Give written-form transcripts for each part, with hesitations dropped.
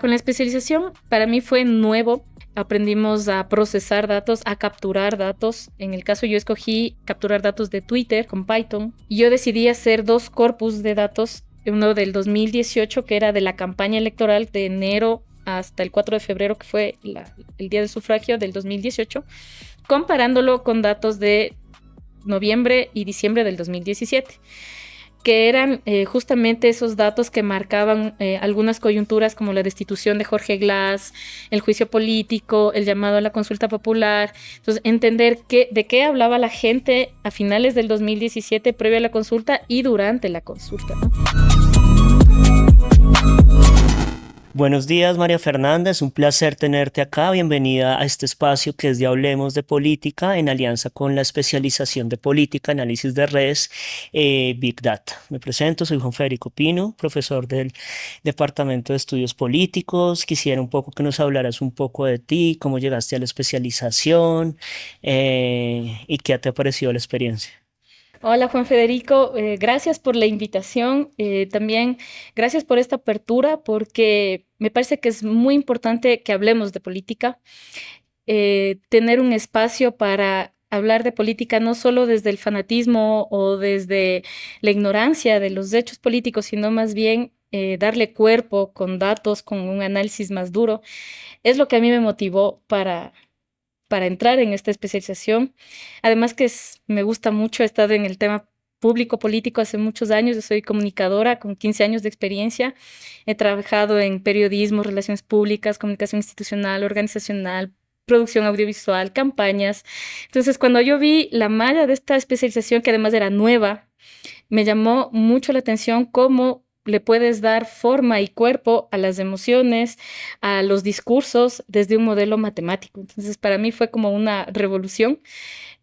Con la especialización, para mí fue nuevo. Aprendimos a procesar datos, a capturar datos. En el caso yo escogí capturar datos de Twitter con Python. Y yo decidí hacer dos corpus de datos. Uno del 2018, que era de la campaña electoral de enero hasta el 4 de febrero, que fue el día del sufragio del 2018, comparándolo con datos de noviembre y diciembre del 2017, que eran justamente esos datos que marcaban algunas coyunturas como la destitución de Jorge Glass, el juicio político, el llamado a la consulta popular. Entonces, entender de qué hablaba la gente a finales del 2017, previo a la consulta y durante la consulta, ¿no? Buenos días, María Fernanda. Es un placer tenerte acá. Bienvenida a este espacio que es de Hablemos de Política en alianza con la especialización de Política, Análisis de Redes, Big Data. Me presento, soy Juan Federico Pino, profesor del Departamento de Estudios Políticos. Quisiera un poco que nos hablaras un poco de ti, cómo llegaste a la especialización y qué te ha parecido la experiencia. Hola Juan Federico, gracias por la invitación, también gracias por esta apertura porque me parece que es muy importante que hablemos de política, tener un espacio para hablar de política no solo desde el fanatismo o desde la ignorancia de los hechos políticos, sino más bien darle cuerpo con datos, con un análisis más duro, es lo que a mí me motivó para entrar en esta especialización. Además que me gusta mucho, he estado en el tema público político hace muchos años, yo soy comunicadora con 15 años de experiencia, he trabajado en periodismo, relaciones públicas, comunicación institucional, organizacional, producción audiovisual, campañas. Entonces, cuando yo vi la malla de esta especialización, que además era nueva, me llamó mucho la atención cómo le puedes dar forma y cuerpo a las emociones, a los discursos desde un modelo matemático. Entonces, para mí fue como una revolución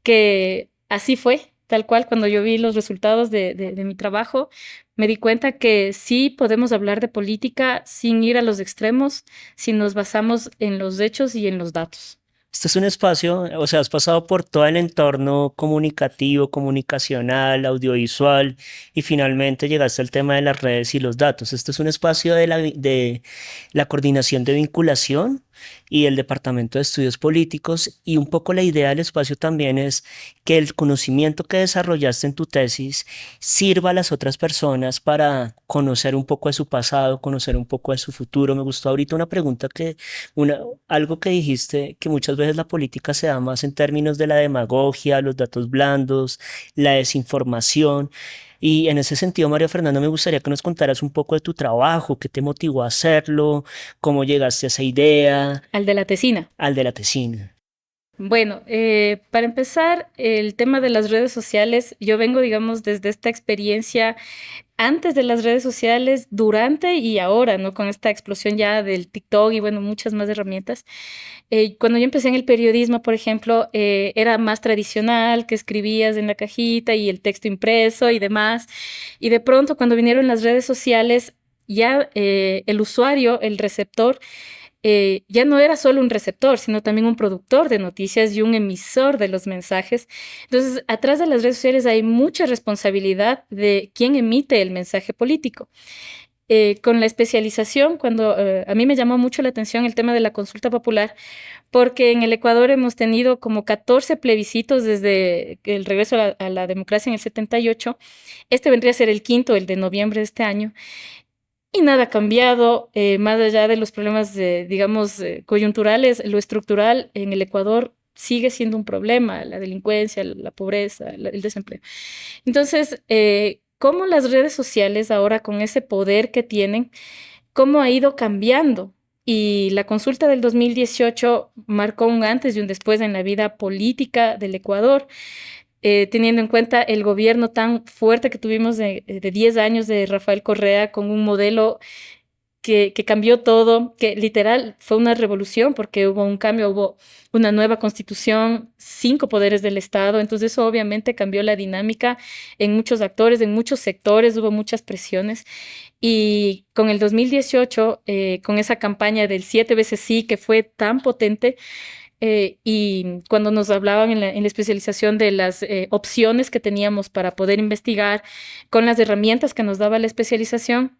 que así fue, tal cual, cuando yo vi los resultados de mi trabajo, me di cuenta que sí podemos hablar de política sin ir a los extremos, si nos basamos en los hechos y en los datos. Este es un espacio, o sea, has pasado por todo el entorno comunicativo, comunicacional, audiovisual y finalmente llegaste al tema de las redes y los datos. Este es un espacio de la coordinación de vinculación y el Departamento de Estudios Políticos, y un poco la idea del espacio también es que el conocimiento que desarrollaste en tu tesis sirva a las otras personas para conocer un poco de su pasado, conocer un poco de su futuro. Me gustó ahorita una pregunta algo que dijiste, que muchas veces la política se da más en términos de la demagogia, los datos blandos, la desinformación. Y en ese sentido, María Fernanda, me gustaría que nos contaras un poco de tu trabajo, qué te motivó a hacerlo, cómo llegaste a esa idea, Al de la tesina. al de la tesina. Bueno, para empezar, el tema de las redes sociales, yo vengo, digamos, desde esta experiencia antes de las redes sociales, durante y ahora, ¿no? Con esta explosión ya del TikTok y, bueno, muchas más herramientas. Cuando yo empecé en el periodismo, por ejemplo, era más tradicional, que escribías en la cajita y el texto impreso y demás. Y de pronto, cuando vinieron las redes sociales, ya el usuario, el receptor, ya no era solo un receptor, sino también un productor de noticias y un emisor de los mensajes. Entonces, atrás de las redes sociales hay mucha responsabilidad de quién emite el mensaje político. Con la especialización, cuando a mí me llamó mucho la atención el tema de la consulta popular, porque en el Ecuador hemos tenido como 14 plebiscitos desde el regreso a la democracia en el 78. Este vendría a ser el quinto, el de noviembre de este año. Y nada ha cambiado, más allá de los problemas, digamos, coyunturales, lo estructural en el Ecuador sigue siendo un problema, la delincuencia, la pobreza, el desempleo. Entonces, cómo las redes sociales ahora con ese poder que tienen, cómo ha ido cambiando. Y la consulta del 2018 marcó un antes y un después en la vida política del Ecuador, teniendo en cuenta el gobierno tan fuerte que tuvimos de 10 años de Rafael Correa con un modelo que cambió todo, que literal fue una revolución porque hubo un cambio, hubo una nueva constitución, 5 poderes del Estado, entonces eso obviamente cambió la dinámica en muchos actores, en muchos sectores, hubo muchas presiones. Y con el 2018, con esa campaña del 7 veces sí, que fue tan potente, y cuando nos hablaban en la especialización de las opciones que teníamos para poder investigar con las herramientas que nos daba la especialización,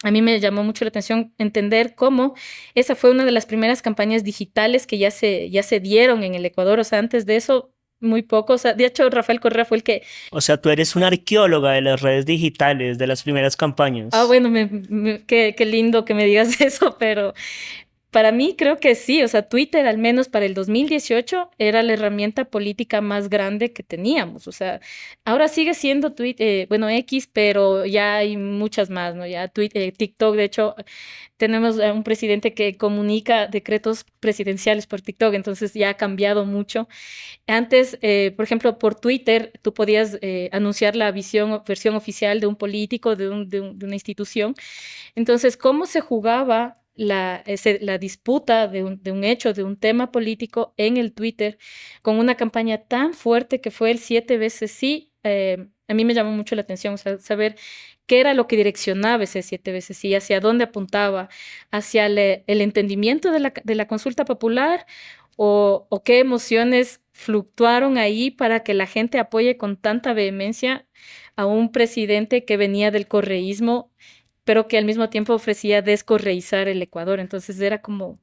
a mí me llamó mucho la atención entender cómo esa fue una de las primeras campañas digitales que ya se dieron en el Ecuador. O sea, antes de eso, muy poco. O sea, de hecho, Rafael Correa fue el que, O sea, tú eres una arqueóloga de las redes digitales, de las primeras campañas. bueno, qué lindo que me digas eso, pero para mí creo que sí, o sea, Twitter al menos para el 2018 era la herramienta política más grande que teníamos, o sea, ahora sigue siendo Twitter, bueno, X, pero ya hay muchas más, ¿no? Ya Twitter, TikTok, de hecho, tenemos a un presidente que comunica decretos presidenciales por TikTok, entonces ya ha cambiado mucho. Antes, por ejemplo, por Twitter, tú podías anunciar la versión oficial de un político, de una institución. Entonces, ¿cómo se jugaba la disputa de un hecho, de un tema político en el Twitter con una campaña tan fuerte que fue el siete veces sí? A mí me llamó mucho la atención, o sea, saber qué era lo que direccionaba ese siete veces sí, hacia dónde apuntaba, hacia el entendimiento de la consulta popular o qué emociones fluctuaron ahí para que la gente apoye con tanta vehemencia a un presidente que venía del correísmo pero que al mismo tiempo ofrecía descorreizar el Ecuador. Entonces era como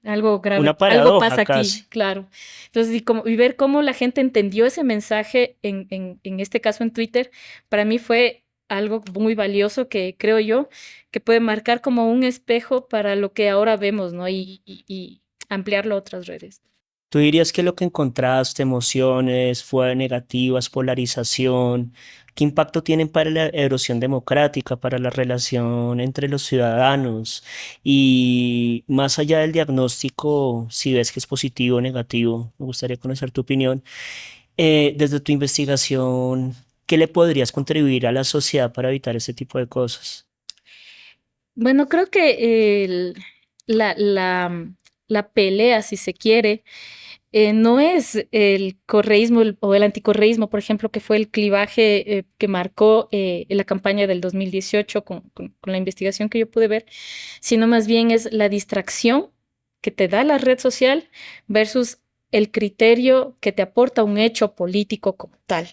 algo grave, Una algo paradoja pasa aquí, casi. claro. Entonces, y ver cómo la gente entendió ese mensaje, en este caso en Twitter, para mí fue algo muy valioso que creo yo que puede marcar como un espejo para lo que ahora vemos, ¿no? Y ampliarlo a otras redes. ¿Tú dirías que lo que encontraste, emociones, fue negativas, polarización, qué impacto tienen para la erosión democrática, para la relación entre los ciudadanos? Y más allá del diagnóstico, si ves que es positivo o negativo, me gustaría conocer tu opinión. Desde tu investigación, ¿qué le podrías contribuir a la sociedad para evitar ese tipo de cosas? Bueno, creo que la, la, la pelea, si se quiere, no es el correísmo o el anticorreísmo, por ejemplo, que fue el clivaje que marcó la campaña del 2018 con la investigación que yo pude ver, sino más bien es la distracción que te da la red social versus el criterio que te aporta un hecho político como tal.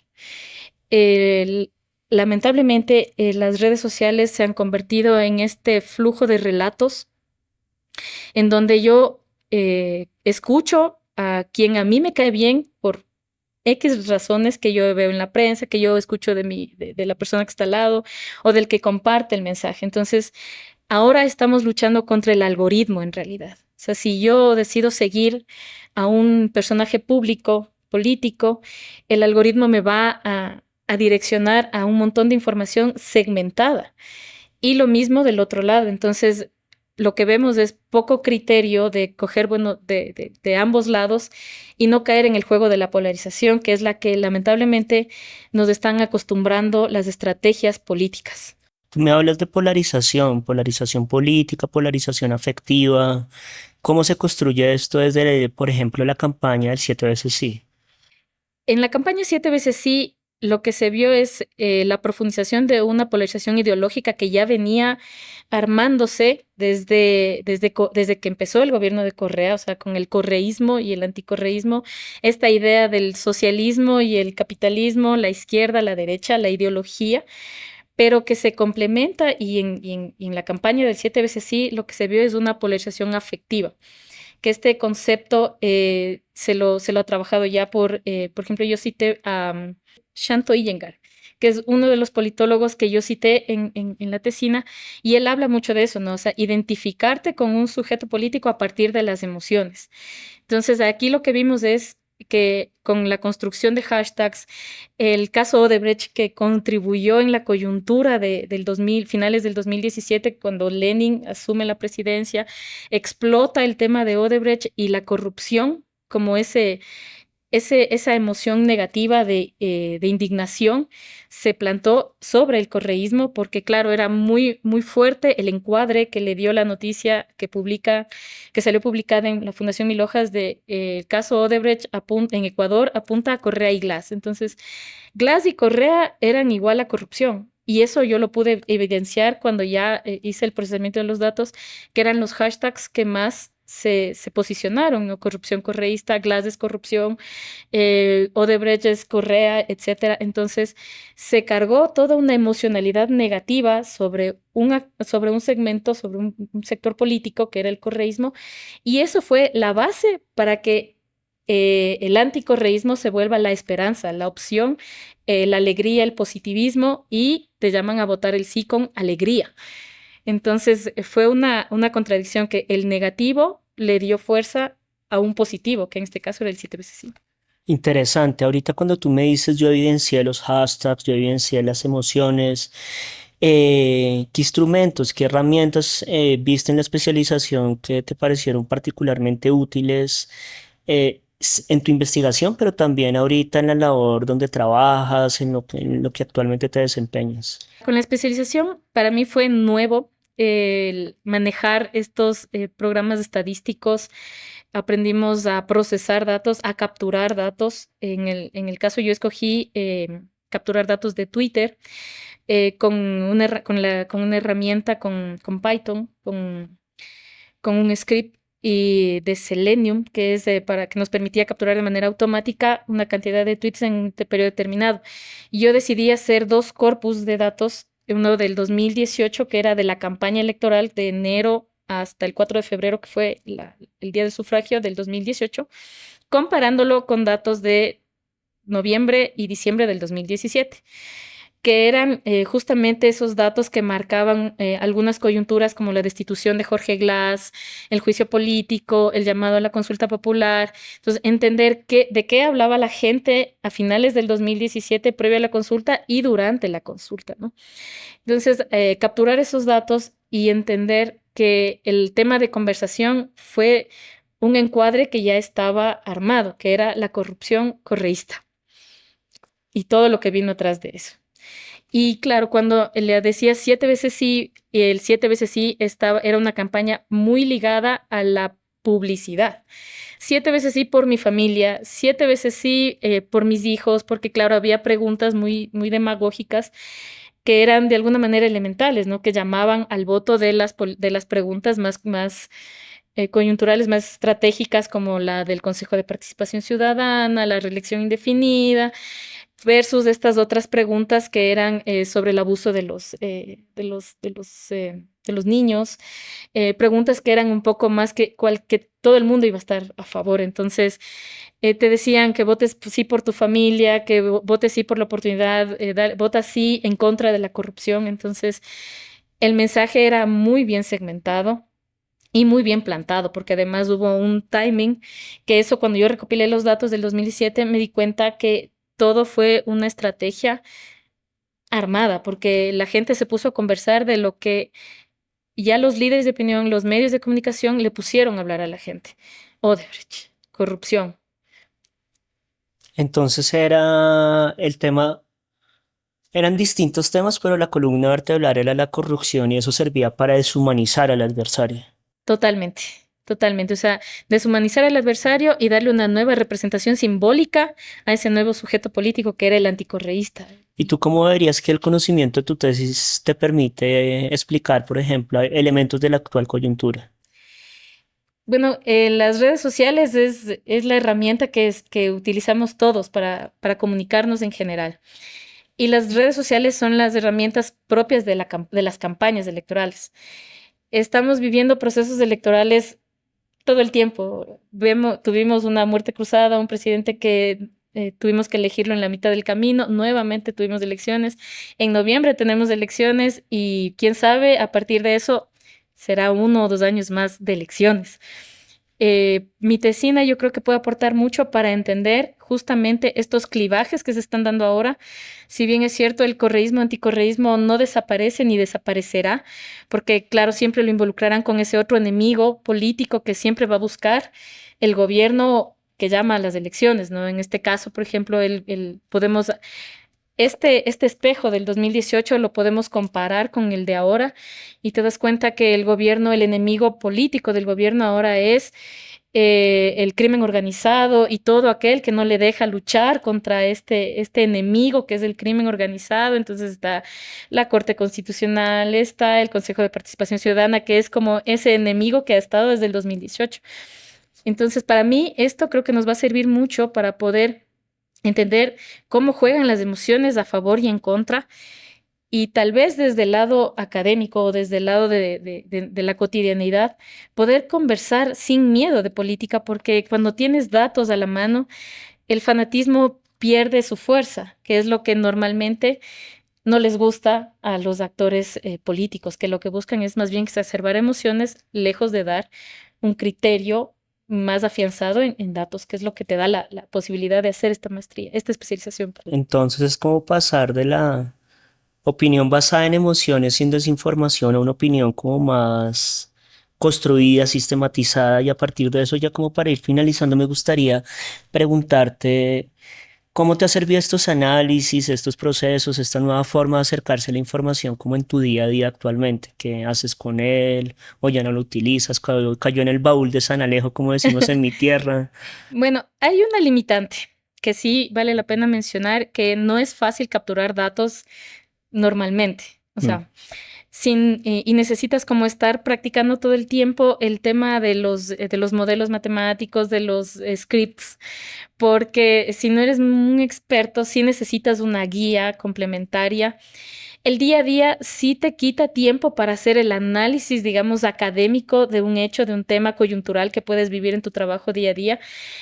El- Lamentablemente, las redes sociales se han convertido en este flujo de relatos en donde yo escucho a quien a mí me cae bien por X razones que yo veo en la prensa, que yo escucho de la persona que está al lado o del que comparte el mensaje. Entonces, ahora estamos luchando contra el algoritmo en realidad. O sea, si yo decido seguir a un personaje público, político, el algoritmo me va a direccionar a un montón de información segmentada. Y lo mismo del otro lado. Entonces, lo que vemos es poco criterio de coger, bueno, de ambos lados y no caer en el juego de la polarización, que es la que lamentablemente nos están acostumbrando las estrategias políticas. Tú me hablas de polarización, polarización política, polarización afectiva. ¿Cómo se construye esto desde, por ejemplo, la campaña del siete veces sí? En la campaña siete veces sí, lo que se vio es la profundización de una polarización ideológica que ya venía armándose desde que empezó el gobierno de Correa, o sea, con el correísmo y el anticorreísmo, esta idea del socialismo y el capitalismo, la izquierda, la derecha, la ideología, pero que se complementa y en la campaña del siete veces sí, lo que se vio es una polarización afectiva que este concepto se lo ha trabajado ya por ejemplo, yo cité a Shanto Iyengar, que es uno de los politólogos que yo cité en la tesina, y él habla mucho de eso, ¿no? O sea, identificarte con un sujeto político a partir de las emociones. Entonces, aquí lo que vimos es que con la construcción de hashtags, el caso Odebrecht que contribuyó en la coyuntura del 2000, finales del 2017, cuando Lenin asume la presidencia, explota el tema de Odebrecht y la corrupción como esa emoción negativa de indignación se plantó sobre el correísmo porque, claro, era muy, muy fuerte el encuadre que le dio la noticia que salió publicada en la Fundación Mil Hojas de el caso Odebrecht en Ecuador apunta a Correa y Glass. Entonces, Glass y Correa eran igual a corrupción. Y eso yo lo pude evidenciar cuando ya hice el procesamiento de los datos, que eran los hashtags que más se posicionaron, ¿no? Corrupción correísta, Glass es corrupción, Odebrecht es Correa, etcétera. Entonces, se cargó toda una emocionalidad negativa sobre un segmento, sobre un sector político que era el correísmo, y eso fue la base para que el anticorreísmo se vuelva la esperanza, la opción, la alegría, el positivismo, y te llaman a votar el sí con alegría. Entonces fue una contradicción que el negativo le dio fuerza a un positivo, que en este caso era el 7 veces sí. Interesante. Ahorita cuando tú me dices, yo evidencié los hashtags, yo evidencié las emociones, ¿qué instrumentos, qué herramientas viste en la especialización que te parecieron particularmente útiles en tu investigación, pero también ahorita en la labor donde trabajas, en lo que actualmente te desempeñas? Con la especialización, para mí fue nuevo el manejar estos programas estadísticos. Aprendimos a procesar datos, a capturar datos. En el caso yo escogí capturar datos de Twitter con una herramienta con Python, con un script y de Selenium, que es para que nos permitía capturar de manera automática una cantidad de tweets en un periodo determinado. Y yo decidí hacer dos corpus de datos, uno del 2018, que era de la campaña electoral de enero hasta el 4 de febrero, que fue el día del sufragio del 2018, comparándolo con datos de noviembre y diciembre del 2017, que eran justamente esos datos que marcaban algunas coyunturas como la destitución de Jorge Glass, el juicio político, el llamado a la consulta popular. Entonces, entender de qué hablaba la gente a finales del 2017, previo a la consulta y durante la consulta, ¿no? Entonces, capturar esos datos y entender que el tema de conversación fue un encuadre que ya estaba armado, que era la corrupción correísta y todo lo que vino atrás de eso. Y claro, cuando le decía 7 veces sí, y el 7 veces sí era una campaña muy ligada a la publicidad. 7 veces sí por mi familia, 7 veces sí por mis hijos, porque claro, había preguntas muy demagógicas que eran de alguna manera elementales, ¿no? Que llamaban al voto de las preguntas más coyunturales, más estratégicas, como la del Consejo de Participación Ciudadana, la reelección indefinida, versus estas otras preguntas que eran sobre el abuso de los niños, preguntas que eran un poco más que todo el mundo iba a estar a favor. Entonces, te decían que votes sí por tu familia, que votes sí por la oportunidad, vota sí en contra de la corrupción. Entonces, el mensaje era muy bien segmentado y muy bien plantado, porque además hubo un timing, que eso cuando yo recopilé los datos del 2017 me di cuenta que todo fue una estrategia armada, porque la gente se puso a conversar de lo que ya los líderes de opinión, los medios de comunicación le pusieron a hablar a la gente. Odebrecht, corrupción. Entonces era el tema, eran distintos temas, pero la columna vertebral era la corrupción y eso servía para deshumanizar al adversario. Totalmente, totalmente. O sea, deshumanizar al adversario y darle una nueva representación simbólica a ese nuevo sujeto político que era el anticorreísta. ¿Y tú cómo verías que el conocimiento de tu tesis te permite explicar, por ejemplo, elementos de la actual coyuntura? Bueno, las redes sociales es la herramienta que utilizamos todos para comunicarnos en general. Y las redes sociales son las herramientas propias de las campañas electorales. Estamos viviendo procesos electorales todo el tiempo. Tuvimos una muerte cruzada, un presidente que tuvimos que elegirlo en la mitad del camino. Nuevamente tuvimos elecciones. En noviembre tenemos elecciones y quién sabe, a partir de eso será 1 o 2 años más de elecciones. Mi tesina yo creo que puede aportar mucho para entender justamente estos clivajes que se están dando ahora. Si bien es cierto, el correísmo, anticorreísmo no desaparece ni desaparecerá, porque claro, siempre lo involucrarán con ese otro enemigo político que siempre va a buscar el gobierno que llama a las elecciones, ¿no? En este caso, por ejemplo, podemos este espejo del 2018 lo podemos comparar con el de ahora y te das cuenta que el gobierno, el enemigo político del gobierno ahora es el crimen organizado y todo aquel que no le deja luchar contra este enemigo que es el crimen organizado. Entonces está la Corte Constitucional, está el Consejo de Participación Ciudadana, que es como ese enemigo que ha estado desde el 2018. Entonces, para mí, esto creo que nos va a servir mucho para poder entender cómo juegan las emociones a favor y en contra, y tal vez desde el lado académico o desde el lado de la cotidianidad, poder conversar sin miedo de política, porque cuando tienes datos a la mano, el fanatismo pierde su fuerza, que es lo que normalmente no les gusta a los actores políticos, que lo que buscan es más bien exacerbar emociones, lejos de dar un criterio más afianzado en datos, que es lo que te da la posibilidad de hacer esta maestría, esta especialización. Entonces es como pasar de la opinión basada en emociones sin desinformación a una opinión como más construida, sistematizada, y a partir de eso, ya como para ir finalizando, me gustaría preguntarte cómo te ha servido estos análisis, estos procesos, esta nueva forma de acercarse a la información como en tu día a día actualmente. ¿Qué haces con él? ¿O ya no lo utilizas? ¿Cayó en el baúl de San Alejo, como decimos en mi tierra? Bueno, hay una limitante que sí vale la pena mencionar, que no es fácil capturar datos normalmente. O Mm. sea, y necesitas como estar practicando todo el tiempo el tema de los modelos matemáticos, de los scripts, porque si no eres un experto, sí necesitas una guía complementaria. El día a día sí te quita tiempo para hacer el análisis, digamos, académico de un hecho, de un tema coyuntural que puedes vivir en tu trabajo día a día,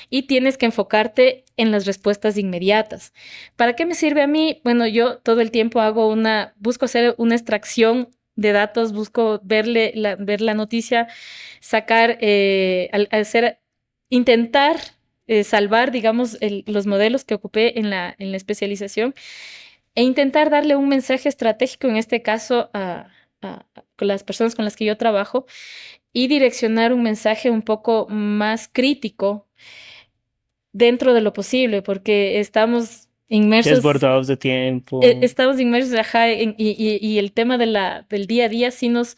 y tienes que enfocarte en las respuestas inmediatas. ¿Para qué me sirve a mí? Bueno, yo todo el tiempo busco hacer una extracción de datos, busco ver la noticia, sacar, intentar salvar, digamos, los modelos que ocupé en la especialización, e intentar darle un mensaje estratégico, en este caso con las personas con las que yo trabajo, y direccionar un mensaje un poco más crítico dentro de lo posible, porque Desbordados de tiempo. estamos inmersos, ajá, y el tema del día a día sí nos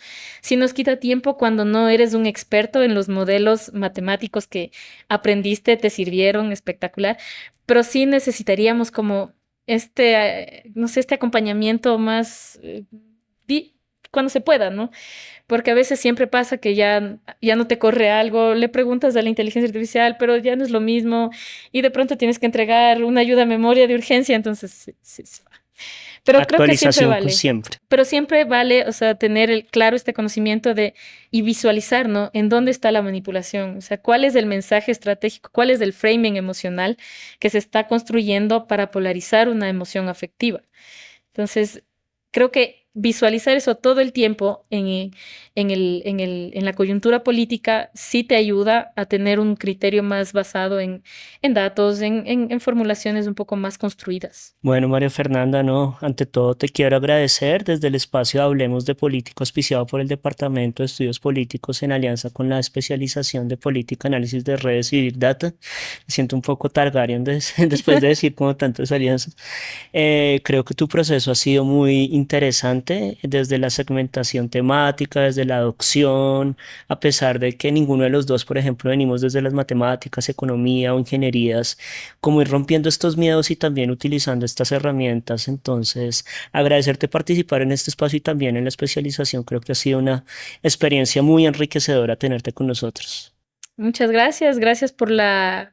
quita tiempo cuando no eres un experto en los modelos matemáticos que aprendiste, te sirvieron espectacular, pero sí necesitaríamos como no sé, este acompañamiento más cuando se pueda, ¿no? Porque a veces siempre pasa que ya no te corre algo, le preguntas a la inteligencia artificial, pero ya no es lo mismo, y de pronto tienes que entregar una ayuda a memoria de urgencia, entonces sí va. Pero creo que siempre Actualización con vale. siempre. Pero siempre vale, o sea, tener claro este conocimiento y visualizar, ¿no? En dónde está la manipulación, o sea, cuál es el mensaje estratégico, cuál es el framing emocional que se está construyendo para polarizar una emoción afectiva. Entonces, creo que visualizar eso todo el tiempo en la coyuntura política sí te ayuda a tener un criterio más basado en datos, en formulaciones un poco más construidas. Bueno, María Fernanda, no, ante todo te quiero agradecer desde el espacio Hablemos de Político, auspiciado por el Departamento de Estudios Políticos en alianza con la especialización de Política, Análisis de Redes y Big Data. Me siento un poco Targaryen después de decir como tantas alianzas. Creo que tu proceso ha sido muy interesante desde la segmentación temática, desde la adopción, a pesar de que ninguno de los dos, por ejemplo, venimos desde las matemáticas, economía o ingenierías, como ir rompiendo estos miedos y también utilizando estas herramientas. Entonces, agradecerte participar en este espacio y también en la especialización. Creo que ha sido una experiencia muy enriquecedora tenerte con nosotros. Muchas gracias, gracias por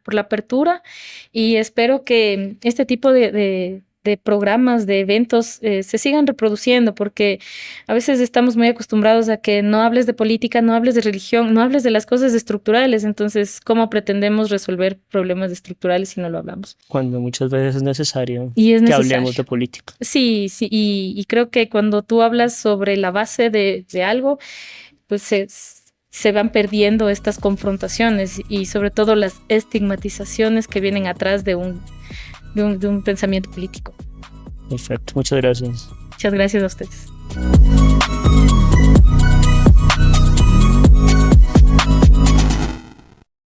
por la apertura, y espero que este tipo de programas, de eventos, se sigan reproduciendo, porque a veces estamos muy acostumbrados a que no hables de política, no hables de religión, no hables de las cosas estructurales. Entonces, ¿cómo pretendemos resolver problemas estructurales si no lo hablamos? Cuando muchas veces es necesario Y es que hablemos de necesario. política. Sí, sí, y creo que cuando tú hablas sobre la base de algo, pues se van perdiendo estas confrontaciones y sobre todo las estigmatizaciones que vienen atrás de un pensamiento político. Perfecto, muchas gracias. Muchas gracias a ustedes.